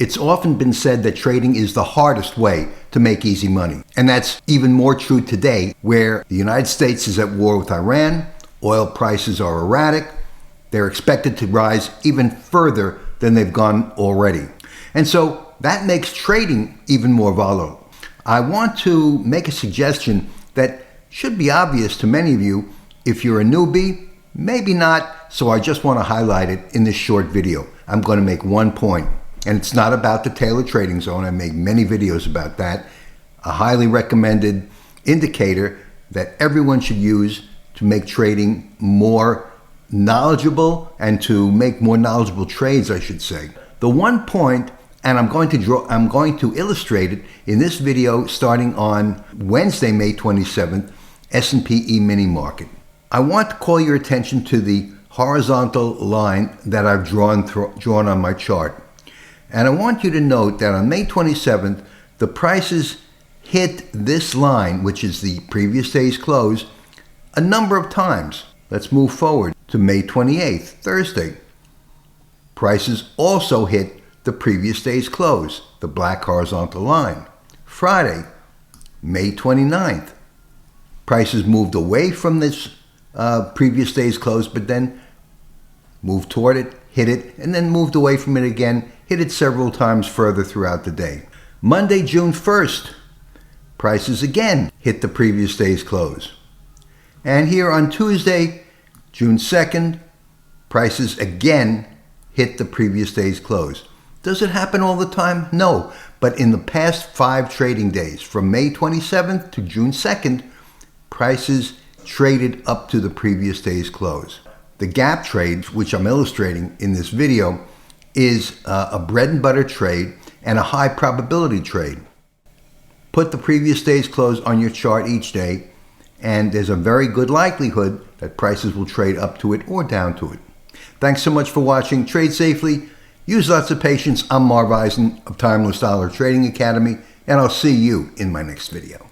It's often been said that trading is the hardest way to make easy money. And that's even more true today, where the United States is at war with Iran, oil prices are erratic, they're expected to rise even further than they've gone already. And so that makes trading even more volatile. I want to make a suggestion that should be obvious to many of you. If you're a newbie, maybe not, so I just want to highlight it in this short video. I'm going to make one point, and it's not about the Taylor Trading Zone. I made many videos about that. A highly recommended indicator that everyone should use to make trading more knowledgeable and to make more knowledgeable trades, I should say. The one point, and I'm going to illustrate it in this video starting on Wednesday, May 27th, S&P E-mini market. I want to call your attention to the horizontal line that I've drawn on my chart. And I want you to note that on May 27th, the prices hit this line, which is the previous day's close, a number of times. Let's move forward to May 28th, Thursday. Prices also hit the previous day's close, the black horizontal line. Friday, May 29th. Prices moved away from this previous day's close, but then moved toward it, hit it, and then moved away from it again, hit it several times further throughout the day. Monday, June 1st, prices again hit the previous day's close. And here on Tuesday, June 2nd, prices again hit the previous day's close. Does it happen all the time? No, but in the past 5 trading days, from May 27th to June 2nd, prices traded up to the previous day's close. The gap trade, which I'm illustrating in this video, is a bread and butter trade and a high probability trade. Put the previous day's close on your chart each day, and there's a very good likelihood that prices will trade up to it or down to it. Thanks so much for watching. Trade safely. Use lots of patience. I'm Marv Eisen of Timeless Dollar Trading Academy, and I'll see you in my next video.